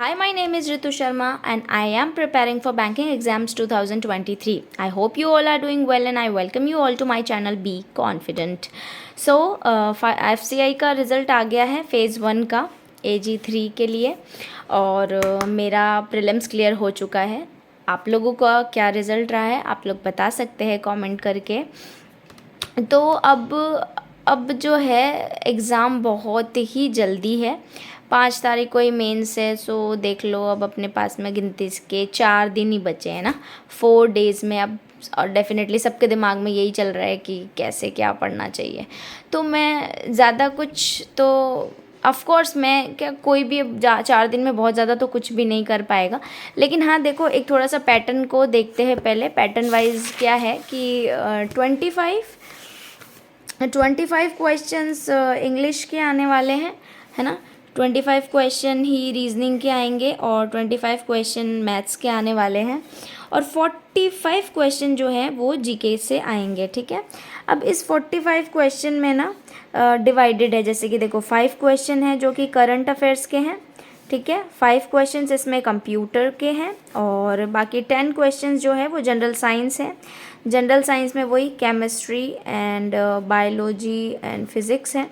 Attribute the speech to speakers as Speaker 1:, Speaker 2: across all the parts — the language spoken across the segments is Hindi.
Speaker 1: Hi, my name is Ritu Sharma and I am preparing for banking exams 2023. I hope you all are doing well and I welcome you all to my channel Be Confident. So, FCI का रिज़ल्ट आ गया है फेज़ 1 का AG3 के लिए और मेरा प्रीलिम्स क्लियर हो चुका है। आप लोगों का क्या रिज़ल्ट रहा है आप लोग बता सकते हैं कमेंट करके। तो अब जो है एग्ज़ाम बहुत ही जल्दी है, 5 तारीख को ही मेंस है। सो देख लो अब अपने पास में गिनती के 4 दिन ही बचे हैं ना, 4 डेज़ में। अब और डेफिनेटली सबके दिमाग में यही चल रहा है कि कैसे क्या पढ़ना चाहिए। तो मैं ज़्यादा कुछ तो ऑफ़ कोर्स मैं क्या कोई भी 4 दिन में बहुत ज़्यादा तो कुछ भी नहीं कर पाएगा, लेकिन हाँ देखो एक थोड़ा सा पैटर्न को देखते हैं पहले। पैटर्न वाइज क्या है कि 25 क्वेश्चंस इंग्लिश के आने वाले हैं, है ना। 25 क्वेश्चन ही रीजनिंग के आएंगे और 25 क्वेश्चन मैथ्स के आने वाले हैं और 45 क्वेश्चन जो हैं वो जीके से आएंगे, ठीक है। अब इस 45 क्वेश्चन में ना डिवाइडेड है, जैसे कि देखो 5 क्वेश्चन हैं जो कि करंट अफेयर्स के हैं, ठीक है। 5 क्वेश्चंस इसमें कंप्यूटर के हैं और बाकी 10 क्वेश्चंस जो है वो जनरल साइंस है। जनरल साइंस में वही chemistry and biology and physics है,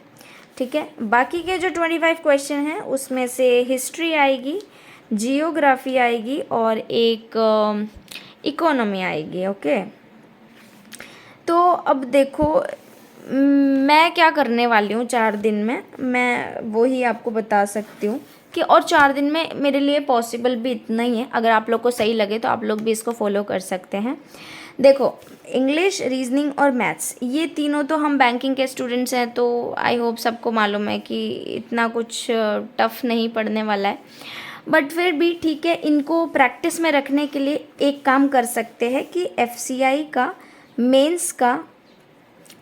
Speaker 1: ठीक है। बाकी के जो 25 क्वेश्चन हैं उसमें से हिस्ट्री आएगी, जियोग्राफी आएगी और एक इकोनॉमी आएगी, ओके। तो अब देखो मैं क्या करने वाली हूँ 4 दिन में, मैं वो ही आपको बता सकती हूँ कि और 4 दिन में मेरे लिए पॉसिबल भी इतना ही है। अगर आप लोग को सही लगे तो आप लोग भी इसको फॉलो कर सकते हैं। देखो इंग्लिश, रीजनिंग और मैथ्स ये तीनों तो हम बैंकिंग के स्टूडेंट्स हैं, तो आई होप सबको मालूम है कि इतना कुछ टफ नहीं पढ़ने वाला है। बट फिर भी ठीक है, इनको प्रैक्टिस में रखने के लिए एक काम कर सकते हैं कि एफसीआई का मेंस का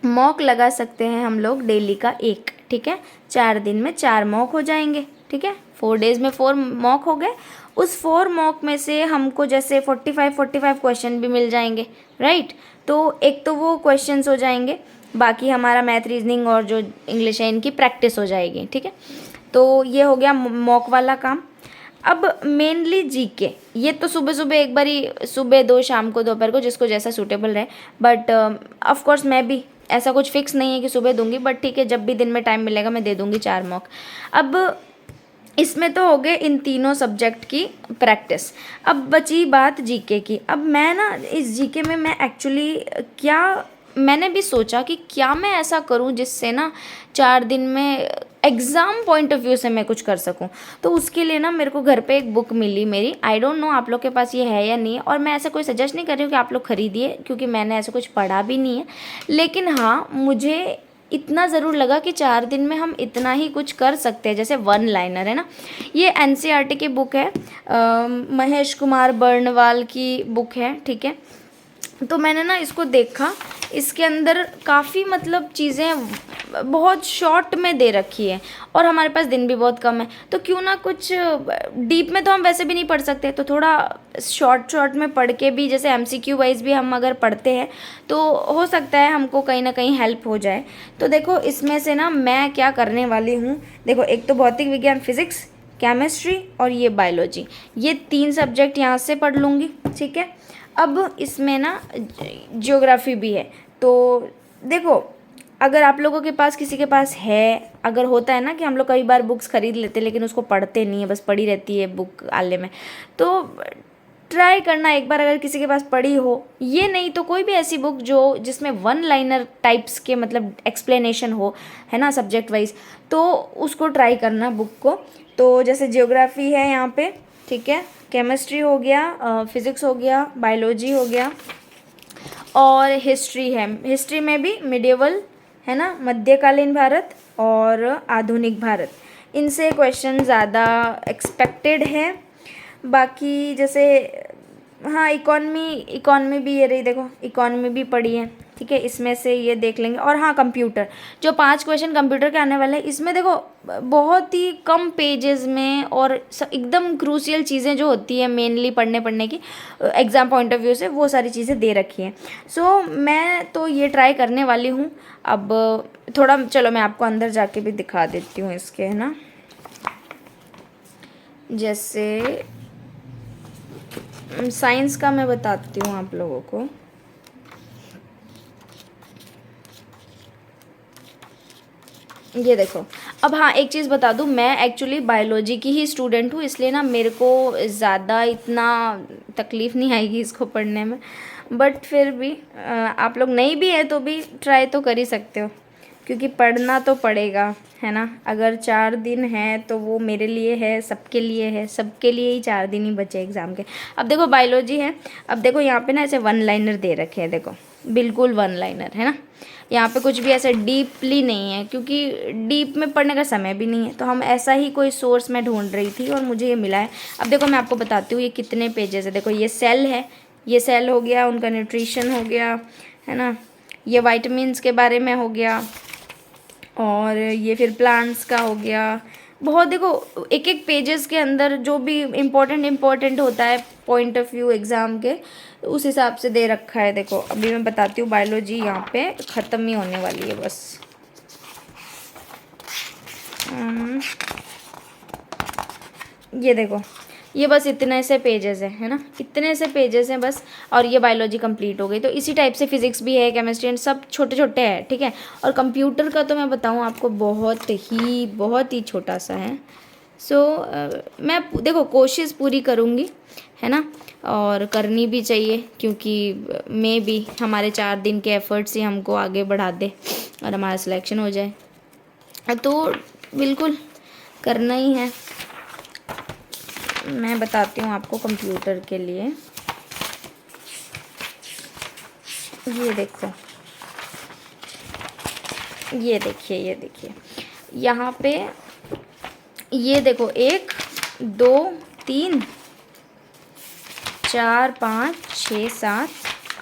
Speaker 1: मॉक लगा सकते हैं हम लोग डेली का एक, ठीक है। 4 दिन में 4 मॉक हो जाएंगे, ठीक है। 4 डेज़ में 4 मॉक हो गए। उस 4 मॉक में से हमको जैसे 45 क्वेश्चन भी मिल जाएंगे, राइट। तो एक तो वो क्वेश्चंस हो जाएंगे, बाकी हमारा मैथ, रीजनिंग और जो इंग्लिश है इनकी प्रैक्टिस हो जाएगी, ठीक है। तो ये हो गया मॉक वाला काम। अब मेनली जीके, ये तो सुबह सुबह एक बार ही, सुबह 2, शाम को, दोपहर को, जिसको जैसा सूटेबल रहे। बट ऑफ कोर्स मैं भी ऐसा कुछ फिक्स नहीं है कि सुबह दूंगी, बट ठीक है जब भी दिन में टाइम मिलेगा मैं दे दूंगी 4 मॉक। अब इसमें तो हो गए इन तीनों सब्जेक्ट की प्रैक्टिस। अब बची बात जीके की। अब मैं ना इस जीके में मैं एक्चुअली क्या, मैंने भी सोचा कि क्या मैं ऐसा करूं जिससे ना 4 दिन में एग्ज़ाम पॉइंट ऑफ व्यू से मैं कुछ कर सकूं। तो उसके लिए ना मेरे को घर पे एक बुक मिली मेरी, आई डोंट नो आप लोग के पास ये है या नहीं है, और मैं ऐसा कोई सजेस्ट नहीं कर रही हूँ कि आप लोग खरीदिए क्योंकि मैंने ऐसा कुछ पढ़ा भी नहीं है। लेकिन हाँ मुझे इतना ज़रूर लगा कि 4 दिन में हम इतना ही कुछ कर सकते हैं। जैसे 1 लाइनर है ना, ये एनसीईआरटी की बुक है, महेश कुमार बर्नवाल की बुक है, ठीक है। तो मैंने ना इसको देखा, इसके अंदर काफ़ी मतलब चीज़ें बहुत शॉर्ट में दे रखी है और हमारे पास दिन भी बहुत कम है, तो क्यों ना कुछ डीप में तो हम वैसे भी नहीं पढ़ सकते, तो थोड़ा शॉर्ट में पढ़ के भी, जैसे एमसीक्यू वाइज भी हम अगर पढ़ते हैं तो हो सकता है हमको कहीं ना कहीं हेल्प हो जाए। तो देखो इसमें से ना मैं क्या करने वाली हूँ, देखो एक तो भौतिक विज्ञान, फिजिक्स, केमिस्ट्री और ये बायोलॉजी, ये 3 सब्जेक्ट यहाँ से पढ़ लूँगी, ठीक है। अब इसमें ना ज्योग्राफी भी है। तो देखो अगर आप लोगों के पास, किसी के पास है, अगर होता है ना कि हम लोग कई बार बुक्स खरीद लेते लेकिन उसको पढ़ते नहीं है, बस पड़ी रहती है बुक आले में, तो ट्राई करना एक बार, अगर किसी के पास पढ़ी हो, ये नहीं तो कोई भी ऐसी बुक जो जिसमें 1 लाइनर टाइप्स के मतलब एक्सप्लेनेशन हो, है ना, सब्जेक्ट वाइज, तो उसको ट्राई करना बुक को। तो जैसे जियोग्राफी है यहाँ पे, ठीक है, केमिस्ट्री हो गया, फिज़िक्स हो गया, बायोलॉजी हो गया और हिस्ट्री है। हिस्ट्री में भी मिडिवल है ना, मध्यकालीन भारत और आधुनिक भारत, इनसे क्वेश्चन ज़्यादा एक्सपेक्टेड है। बाकी जैसे हाँ इकॉनमी भी, ये रही देखो, इकॉनमी भी पढ़ी है, ठीक है, इसमें से ये देख लेंगे। और हाँ कंप्यूटर, जो 5 क्वेश्चन कंप्यूटर के आने वाले हैं, इसमें देखो बहुत ही कम पेजेस में और एकदम क्रूशियल चीज़ें जो होती है मेनली पढ़ने की एग्ज़ाम पॉइंट ऑफ व्यू से, वो सारी चीज़ें दे रखी हैं। सो मैं तो ये ट्राई करने वाली हूँ। अब थोड़ा चलो मैं आपको अंदर जाके भी दिखा देती हूँ इसके, है ना। जैसे साइंस का मैं बताती हूँ आप लोगों को। ये देखो, अब हाँ एक चीज़ बता दूँ, मैं एक्चुअली बायोलॉजी की ही स्टूडेंट हूँ, इसलिए ना मेरे को ज़्यादा इतना तकलीफ़ नहीं आएगी इसको पढ़ने में। बट फिर भी आप लोग नहीं भी है तो भी ट्राई तो कर ही सकते हो, क्योंकि पढ़ना तो पड़ेगा, है ना। अगर 4 दिन है तो वो मेरे लिए है, सबके लिए है, सबके लिए ही 4 दिन ही बचे एग्ज़ाम के। अब देखो बायोलॉजी है, अब देखो यहाँ पे ना ऐसे वन लाइनर दे रखे हैं, देखो बिल्कुल वन लाइनर है ना। यहाँ पे कुछ भी ऐसे डीपली नहीं है, क्योंकि डीप में पढ़ने का समय भी नहीं है, तो हम ऐसा ही कोई सोर्स मैं ढूंढ रही थी और मुझे ये मिला है। अब देखो मैं आपको बताती हूँ ये कितने पेजेस है। देखो ये सेल है, ये सेल हो गया, उनका न्यूट्रिशन हो गया, है ना। ये वाइटामिन्स के बारे में हो गया, और ये फिर प्लांट्स का हो गया। बहुत देखो एक एक पेजेस के अंदर जो भी इम्पोर्टेंट होता है पॉइंट ऑफ व्यू एग्ज़ाम के, उस हिसाब से दे रखा है। देखो अभी मैं बताती हूँ, बायोलॉजी यहाँ पे ख़त्म ही होने वाली है बस। ये देखो, ये बस इतने से पेजेस है ना, इतने से पेजेस हैं बस, और ये बायोलॉजी कंप्लीट हो गई। तो इसी टाइप से फिजिक्स भी है, केमिस्ट्री एंड सब छोटे छोटे हैं, ठीक है। और कंप्यूटर का तो मैं बताऊँ आपको बहुत ही छोटा सा है। सो मैं देखो कोशिश पूरी करूँगी, है ना, और करनी भी चाहिए, क्योंकि मे बी हमारे 4 दिन के एफर्ट्स ही हमको आगे बढ़ा दे और हमारा सिलेक्शन हो जाए, तो बिल्कुल करना ही है। मैं बताती हूँ आपको कंप्यूटर के लिए। ये देखो, ये देखिए यहाँ पे, ये देखो 1 2 3 4 5 6 7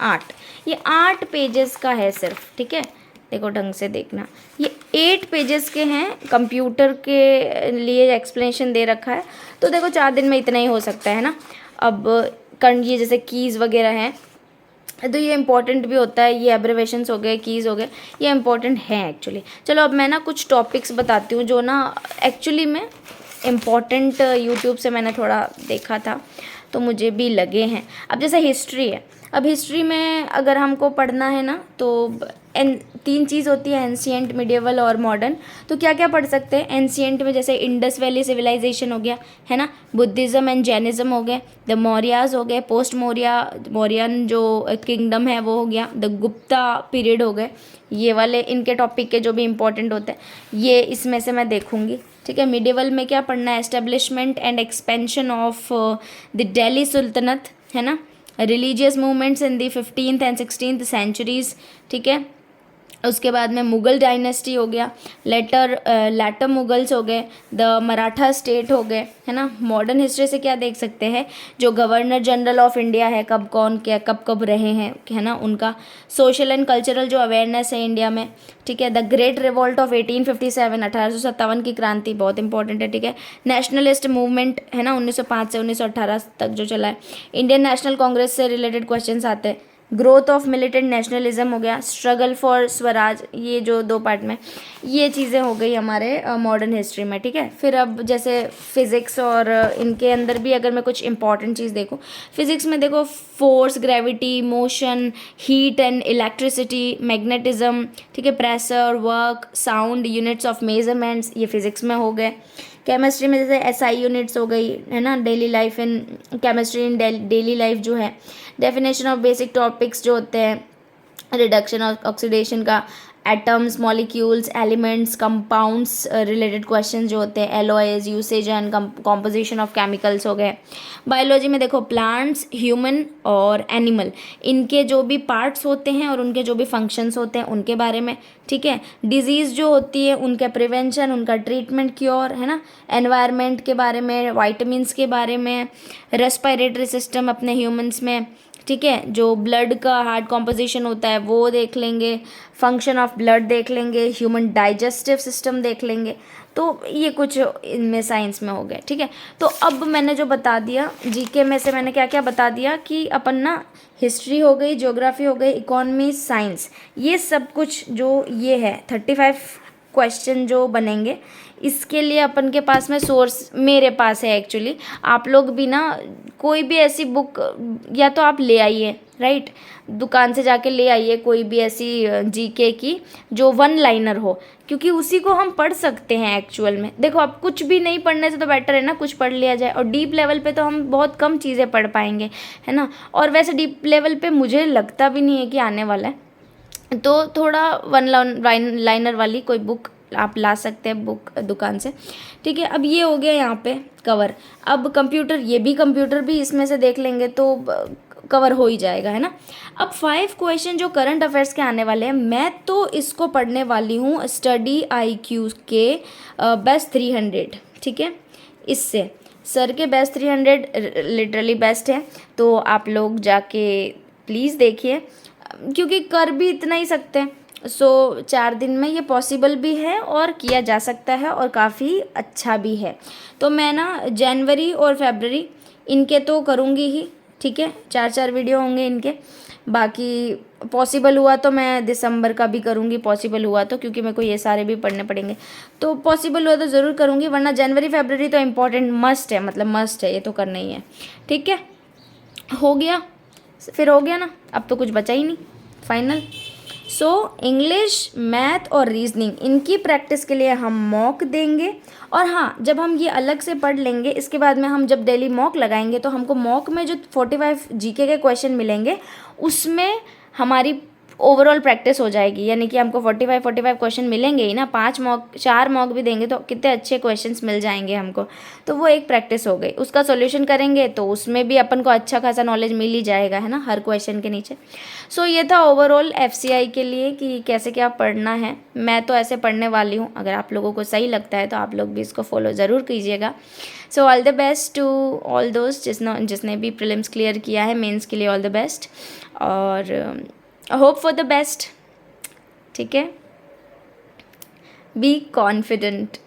Speaker 1: 8, ये 8 पेजेस का है सिर्फ, ठीक है। देखो ढंग से देखना, ये 8 पेजेस के हैं, कंप्यूटर के लिए एक्सप्लेनेशन दे रखा है। तो देखो 4 दिन में इतना ही हो सकता है ना। अब ये जैसे कीज़ वगैरह हैं, तो ये इंपॉर्टेंट भी होता है, ये एब्रिवेशंस हो गए, कीज़ हो गए, ये इंपॉर्टेंट हैं एक्चुअली। चलो अब मैं ना कुछ टॉपिक्स बताती हूँ जो ना एक्चुअली में इम्पॉर्टेंट, यूट्यूब से मैंने थोड़ा देखा था तो मुझे भी लगे हैं। अब जैसे हिस्ट्री है, अब हिस्ट्री में अगर हमको पढ़ना है ना, तो 3 चीज़ होती है, एंशिएंट, मिडिवल और मॉडर्न। तो क्या क्या पढ़ सकते हैं एंशिएंट में, जैसे इंडस वैली सिविलाइजेशन हो गया, है ना, बुद्धिज़्म एंड जैनिज़्म हो गए, द मौर्याज हो गए, पोस्ट मौर्यन जो किंगडम है वो हो गया, द गुप्ता पीरियड हो गए। ये वाले इनके टॉपिक के जो भी इंपॉर्टेंट होते हैं ये इसमें से मैं देखूंगी, ठीक है। मिडिवल में क्या पढ़ना है, establishment and expansion of the Delhi sultanate, है ना, religious movements in the 15th and 16th centuries, ठीक है। उसके बाद में मुग़ल डायनेस्टी हो गया, लेटर मुग़ल्स हो गए, द मराठा स्टेट हो गए, है ना। मॉडर्न हिस्ट्री से क्या देख सकते हैं, जो गवर्नर जनरल ऑफ इंडिया है, कब कौन क्या कब रहे हैं, है ना, उनका सोशल एंड कल्चरल जो अवेयरनेस है इंडिया में, ठीक है। द ग्रेट रिवॉल्ट ऑफ 1857, 1857 की क्रांति बहुत इंपॉर्टेंट है, ठीक है। नेशनलिस्ट मूवमेंट है ना, 1905 से 1918 तक जो चला है। इंडियन नेशनल कांग्रेस से रिलेटेड क्वेश्चन आते हैं। ग्रोथ ऑफ मिलिटेंट नेशनलिज्म हो गया, स्ट्रगल फॉर स्वराज, ये जो 2 पार्ट में ये चीज़ें हो गई हमारे मॉडर्न हिस्ट्री में, ठीक है। फिर अब जैसे फिज़िक्स और इनके अंदर भी अगर मैं कुछ इंपॉर्टेंट चीज़ देखूँ, फिज़िक्स में देखो force, gravity, motion, heat and electricity, magnetism, ठीक है, pressure, work, sound, units of measurements, ये फिज़िक्स में हो गए। केमिस्ट्री में जैसे एसआई यूनिट्स हो गई, है ना, daily life in chemistry in daily life जो है, डेफिनेशन ऑफ बेसिक टॉपिक्स जो होते हैं, रिडक्शन और ऑक्सीडेशन का, atoms, molecules, elements, compounds related question जो होते हैं, alloys, usage and composition of chemicals हो गए। बायोलॉजी में देखो प्लांट्स, ह्यूमन और एनिमल, इनके जो भी पार्ट्स होते हैं और उनके जो भी फंक्शंस होते हैं उनके बारे में, ठीक है। डिजीज़ जो होती है उनका प्रिवेंशन, उनका ट्रीटमेंट, क्योर, है ना। एनवायरनमेंट के बारे में, वाइटामिन्स के बारे में, रेस्पिरेटरी सिस्टम अपने ह्यूमंस में, ठीक है। जो ब्लड का हार्ट कॉम्पोजिशन होता है वो देख लेंगे, फंक्शन ऑफ ब्लड देख लेंगे, ह्यूमन डाइजेस्टिव सिस्टम देख लेंगे। तो ये कुछ इनमें साइंस में हो गए, ठीक है। तो अब मैंने जो बता दिया जीके में से, मैंने क्या क्या बता दिया कि अपन ना हिस्ट्री हो गई, ज्योग्राफी हो गई, इकोनॉमी, साइंस, ये सब कुछ जो ये है 35 क्वेश्चन जो बनेंगे, इसके लिए अपन के पास में सोर्स मेरे पास है एक्चुअली। आप लोग भी ना कोई भी ऐसी बुक या तो आप ले आइए, राइट, दुकान से जाके ले आइए कोई भी ऐसी जीके की जो वन लाइनर हो, क्योंकि उसी को हम पढ़ सकते हैं एक्चुअल में। देखो अब कुछ भी नहीं पढ़ने से तो बेटर है ना कुछ पढ़ लिया जाए, और डीप लेवल पे तो हम बहुत कम चीज़ें पढ़ पाएंगे, है ना। और वैसे डीप लेवल पे मुझे लगता भी नहीं है कि आने वाला है, तो थोड़ा वन लाइनर वाली कोई बुक आप ला सकते हैं बुक दुकान से, ठीक है। अब ये हो गया यहाँ पे कवर। अब कंप्यूटर, ये भी कंप्यूटर भी इसमें से देख लेंगे तो कवर हो ही जाएगा, है ना। अब 5 क्वेश्चन जो करंट अफेयर्स के आने वाले हैं, मैं तो इसको पढ़ने वाली हूँ स्टडी IQ के बेस्ट 300, ठीक है। इससे सर के बेस्ट 300 लिटरली बेस्ट है, तो आप लोग जाके प्लीज़ देखिए, क्योंकि कर भी इतना ही सकते हैं। 4 दिन में ये पॉसिबल भी है और किया जा सकता है और काफ़ी अच्छा भी है। तो मैं ना जनवरी और फरवरी इनके तो करूँगी ही, ठीक है, 4 वीडियो होंगे इनके। बाकी पॉसिबल हुआ तो मैं दिसंबर का भी करूँगी, पॉसिबल हुआ तो, क्योंकि मेरे को ये सारे भी पढ़ने पड़ेंगे, तो पॉसिबल हुआ तो ज़रूर करूँगी, वरना जनवरी फरवरी तो इम्पॉर्टेंट मस्ट है, मतलब मस्ट है, ये तो करना ही है, ठीक है। हो गया, फिर हो गया ना, अब तो कुछ बचा ही नहीं, फाइनल। सो इंग्लिश, मैथ और रीजनिंग इनकी प्रैक्टिस के लिए हम मॉक देंगे। और हाँ, जब हम ये अलग से पढ़ लेंगे, इसके बाद में हम जब डेली मॉक लगाएंगे तो हमको मॉक में जो 45 जीके के क्वेश्चन मिलेंगे उसमें हमारी ओवरऑल प्रैक्टिस हो जाएगी, यानी कि हमको 45 क्वेश्चन मिलेंगे ही ना। 4 मॉक भी देंगे तो कितने अच्छे क्वेश्चंस मिल जाएंगे हमको, तो वो एक प्रैक्टिस हो गई। उसका सॉल्यूशन करेंगे तो उसमें भी अपन को अच्छा खासा नॉलेज मिल ही जाएगा, है ना, हर क्वेश्चन के नीचे। सो ये था ओवरऑल FCI के लिए कि कैसे क्या पढ़ना है। मैं तो ऐसे पढ़ने वाली हूँ, अगर आप लोगों को सही लगता है तो आप लोग भी इसको फॉलो ज़रूर कीजिएगा। So all the best to all दोस्त जिसने भी प्रीलिम्स क्लियर किया है, मेंस के लिए ऑल द बेस्ट, और होप फॉर द बेस्ट, ठीक है। Be confident,